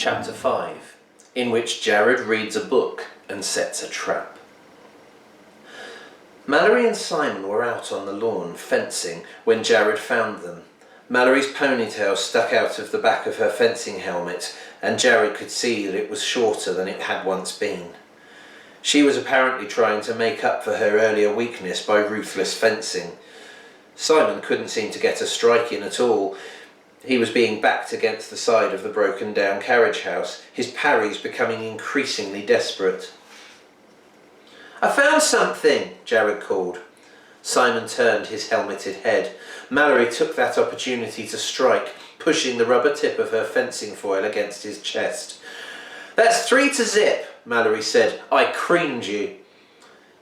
Chapter 5, in which Jared reads a book and sets a trap. Mallory and Simon were out on the lawn fencing when Jared found them. Mallory's ponytail stuck out of the back of her fencing helmet, and Jared could see that it was shorter than it had once been. She was apparently trying to make up for her earlier weakness by ruthless fencing. Simon couldn't seem to get a strike in at all. He was being backed against the side of the broken-down carriage house, his parries becoming increasingly desperate. "I found something," Jared called. Simon turned his helmeted head. Mallory took that opportunity to strike, pushing the rubber tip of her fencing foil against his chest. "That's 3-0, Mallory said. "I creamed you."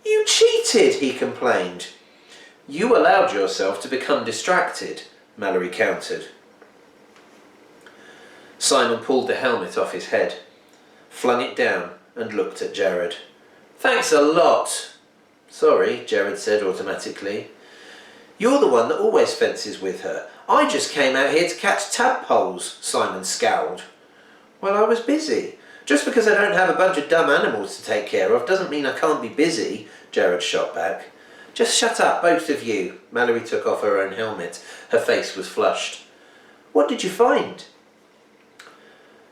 "You cheated," he complained. "You allowed yourself to become distracted," Mallory countered. Simon pulled the helmet off his head, flung it down and looked at Jared. "Thanks a lot." "Sorry," Jared said automatically. "You're the one that always fences with her. I just came out here to catch tadpoles," Simon scowled. "Well, I was busy. Just because I don't have a bunch of dumb animals to take care of doesn't mean I can't be busy," Jared shot back. "Just shut up, both of you." Mallory took off her own helmet. Her face was flushed. "What did you find?"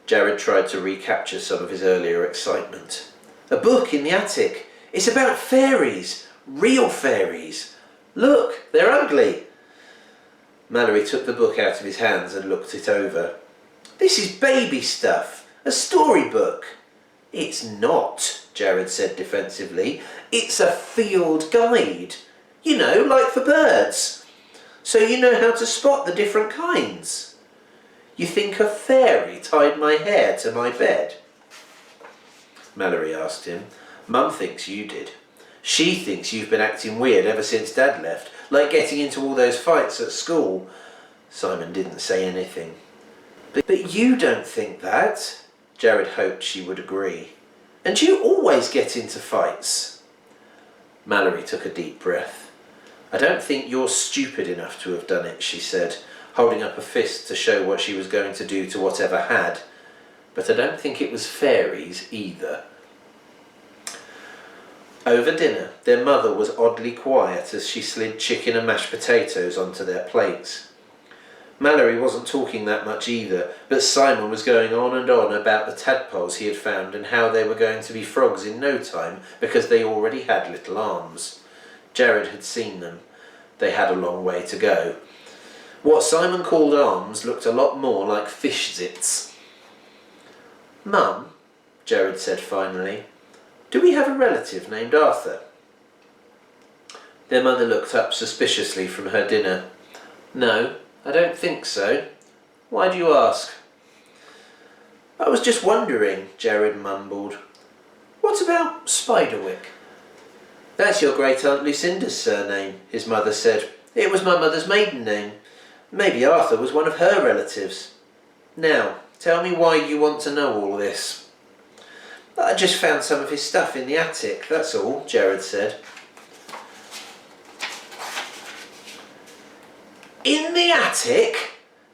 Jared tried to recapture some of his earlier excitement. "A book in the attic. It's about fairies. Real fairies. Look, they're ugly." Mallory took the book out of his hands and looked it over. "This is baby stuff. A storybook." "It's not," Jared said defensively. "It's a field guide. You know, like for birds. So you know how to spot the different kinds." "You think a fairy tied my hair to my bed?" Mallory asked him. "Mum thinks you did. She thinks you've been acting weird ever since Dad left, like getting into all those fights at school." Simon didn't say anything. But you don't think that." Jared hoped she would agree. "And you always get into fights." Mallory took a deep breath. "I don't think you're stupid enough to have done it," she said, holding up a fist to show what she was going to do to whatever had. "But I don't think it was fairies either." Over dinner, their mother was oddly quiet as she slid chicken and mashed potatoes onto their plates. Mallory wasn't talking that much either, but Simon was going on and on about the tadpoles he had found and how they were going to be frogs in no time because they already had little arms. Jared had seen them. They had a long way to go. What Simon called arms looked a lot more like fish zits. "Mum," Jared said finally, "do we have a relative named Arthur?" Their mother looked up suspiciously from her dinner. "No, I don't think so. Why do you ask?" "I was just wondering," Jared mumbled. "What about Spiderwick?" "That's your great-aunt Lucinda's surname," his mother said. "It was my mother's maiden name. Maybe Arthur was one of her relatives. Now, tell me why you want to know all this." "I just found some of his stuff in the attic, that's all," Jared said. "In the attic?"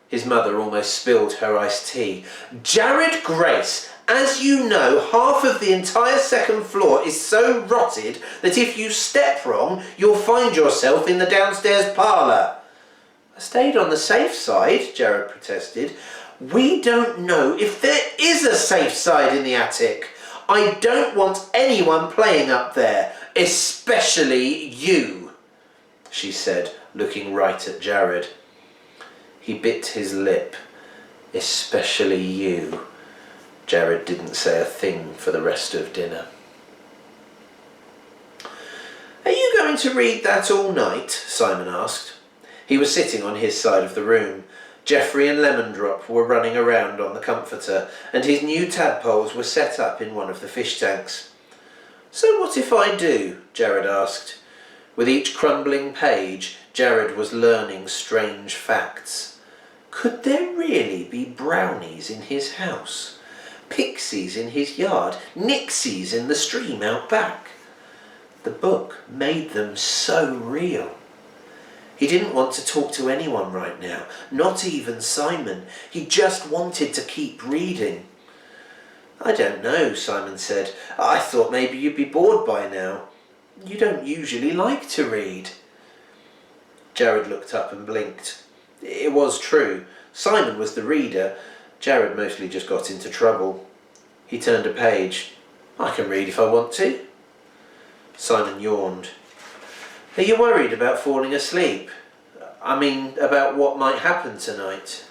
His mother almost spilled her iced tea. "Jared Grace, as you know, half of the entire second floor is so rotted that if you step wrong, you'll find yourself in the downstairs parlour." "I stayed on the safe side," Jared protested. "We don't know if there is a safe side in the attic. I don't want anyone playing up there, especially you," she said, looking right at Jared. He bit his lip. "Especially you." Jared didn't say a thing for the rest of dinner. "Are you going to read that all night?" Simon asked. He was sitting on his side of the room. Geoffrey and Lemondrop were running around on the comforter, and his new tadpoles were set up in one of the fish tanks. "So what if I do?" Jared asked. With each crumbling page, Jared was learning strange facts. Could there really be brownies in his house? Pixies in his yard? Nixies in the stream out back? The book made them so real. He didn't want to talk to anyone right now, not even Simon. He just wanted to keep reading. I don't know, Simon said. I thought maybe you'd be bored by now. You don't usually like to read. Jared looked up and blinked. It was true. Simon was the reader. Jared mostly just got into trouble. He turned a page. I can read if I want to. Simon yawned. Are you worried about falling asleep? I mean, about what might happen tonight?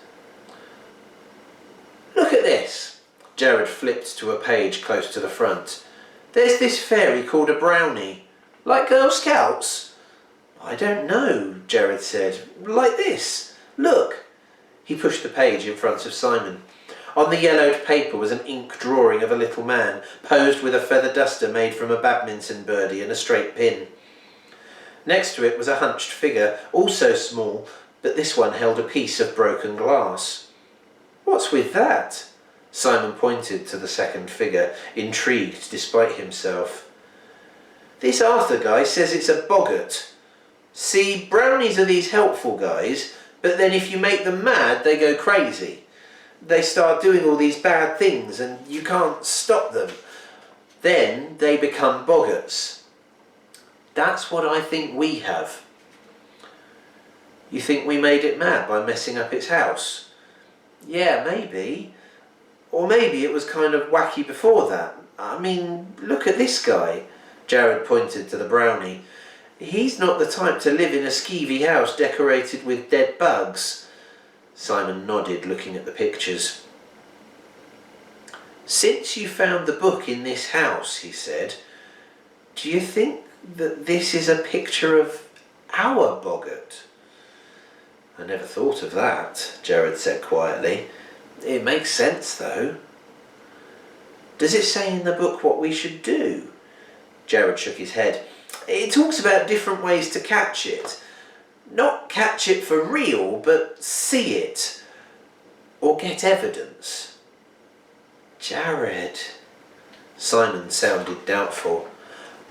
Look at this. Jared flipped to a page close to the front. There's this fairy called a brownie. Like Girl Scouts? I don't know, Jared said. Like this. Look. He pushed the page in front of Simon. On the yellowed paper was an ink drawing of a little man, posed with a feather duster made from a badminton birdie and a straight pin. Next to it was a hunched figure, also small, but this one held a piece of broken glass. What's with that? Simon pointed to the second figure, intrigued despite himself. This Arthur guy says it's a boggart. See, brownies are these helpful guys, but then if you make them mad, they go crazy. They start doing all these bad things and you can't stop them. Then they become boggarts. That's what I think we have. You think we made it mad by messing up its house? Yeah, maybe. Or maybe it was kind of wacky before that. I mean, look at this guy. Jared pointed to the brownie. He's not the type to live in a skeevy house decorated with dead bugs. Simon nodded, looking at the pictures. Since you found the book in this house, he said, do you think that this is a picture of our boggart? I never thought of that, Jared said quietly. It makes sense, though. Does it say in the book what we should do? Jared shook his head. It talks about different ways to catch it. Not catch it for real, but see it. Or get evidence. Jared. Simon sounded doubtful.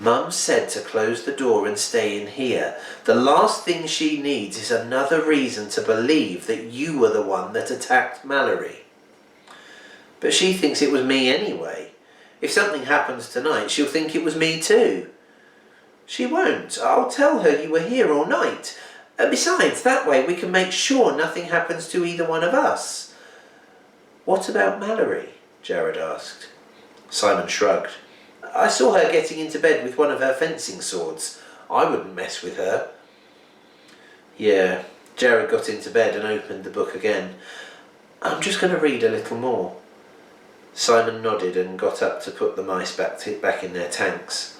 Mum said to close the door and stay in here. The last thing she needs is another reason to believe that you were the one that attacked Mallory. But she thinks it was me anyway. If something happens tonight, she'll think it was me too. She won't. I'll tell her you were here all night. Besides, that way we can make sure nothing happens to either one of us. What about Mallory? Jared asked. Simon shrugged. I saw her getting into bed with one of her fencing swords. I wouldn't mess with her. Yeah, Jared got into bed and opened the book again. I'm just going to read a little more. Simon nodded and got up to put the mice back in their tanks.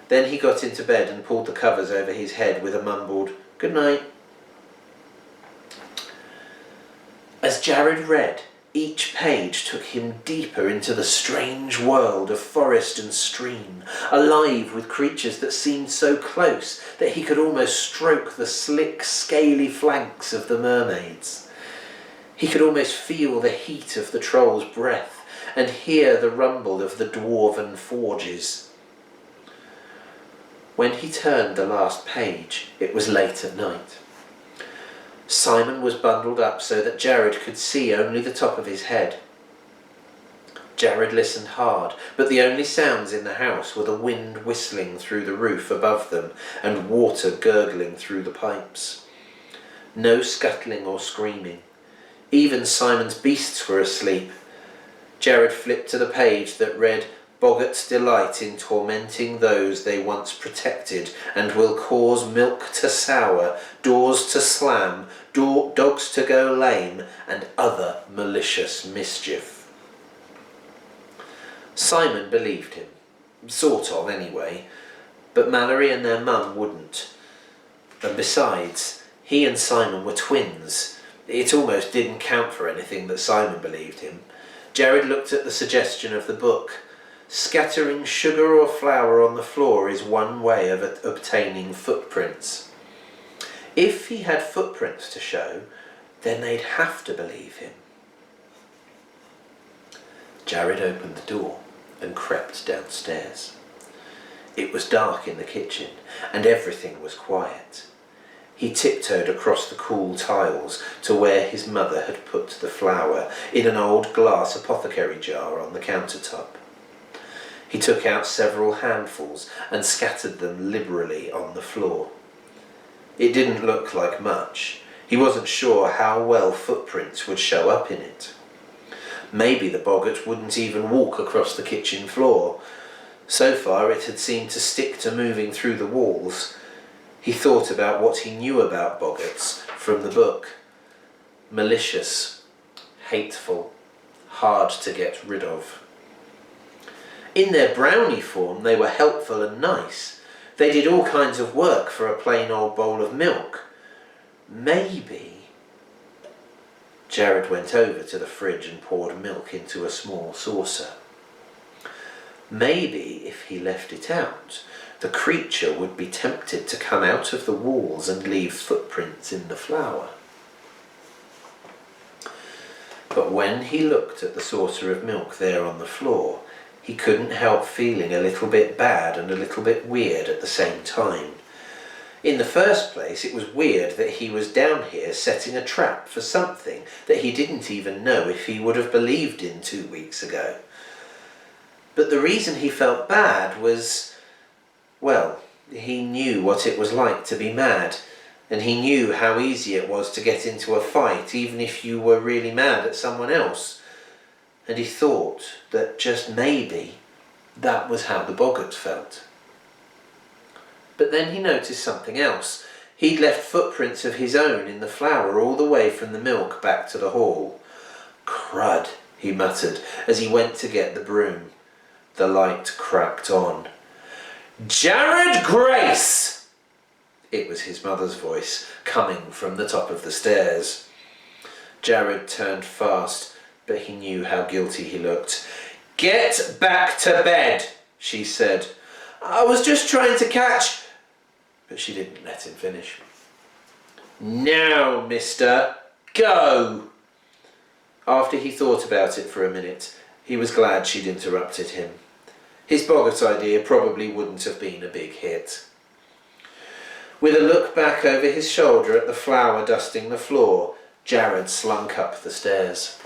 Then he got into bed and pulled the covers over his head with a mumbled, "Good night." As Jared read, each page took him deeper into the strange world of forest and stream, alive with creatures that seemed so close that he could almost stroke the slick, scaly flanks of the mermaids. He could almost feel the heat of the troll's breath and hear the rumble of the dwarven forges. When he turned the last page, it was late at night. Simon was bundled up so that Jared could see only the top of his head. Jared listened hard, but the only sounds in the house were the wind whistling through the roof above them and water gurgling through the pipes. No scuttling or screaming. Even Simon's beasts were asleep. Jared flipped to the page that read, "Boggarts delight in tormenting those they once protected and will cause milk to sour, doors to slam, dogs to go lame, and other malicious mischief." Simon believed him. Sort of, anyway. But Mallory and their mum wouldn't. And besides, he and Simon were twins. It almost didn't count for anything that Simon believed him. Jared looked at the suggestion of the book. Scattering sugar or flour on the floor is one way of obtaining footprints. If he had footprints to show, then they'd have to believe him. Jared opened the door and crept downstairs. It was dark in the kitchen and everything was quiet. He tiptoed across the cool tiles to where his mother had put the flour in an old glass apothecary jar on the countertop. He took out several handfuls and scattered them liberally on the floor. It didn't look like much. He wasn't sure how well footprints would show up in it. Maybe the boggart wouldn't even walk across the kitchen floor. So far it had seemed to stick to moving through the walls. He thought about what he knew about boggarts from the book. Malicious, hateful, hard to get rid of. In their brownie form they were helpful and nice. They did all kinds of work for a plain old bowl of milk. Maybe... Jared went over to the fridge and poured milk into a small saucer. Maybe if he left it out, the creature would be tempted to come out of the walls and leave footprints in the flour. But when he looked at the saucer of milk there on the floor, he couldn't help feeling a little bit bad and a little bit weird at the same time. In the first place, it was weird that he was down here setting a trap for something that he didn't even know if he would have believed in 2 weeks ago. But the reason he felt bad was, well, he knew what it was like to be mad, and he knew how easy it was to get into a fight even if you were really mad at someone else. And he thought that just maybe that was how the boggart felt. But then he noticed something else. He'd left footprints of his own in the flour all the way from the milk back to the hall. Crud, he muttered as he went to get the broom. The light cracked on. Jared Grace! It was his mother's voice, coming from the top of the stairs. Jared turned fast, but he knew how guilty he looked. Get back to bed, she said. I was just trying to catch... But she didn't let him finish. Now, mister, go! After he thought about it for a minute, he was glad she'd interrupted him. His boggart idea probably wouldn't have been a big hit. With a look back over his shoulder at the flour dusting the floor, Jared slunk up the stairs.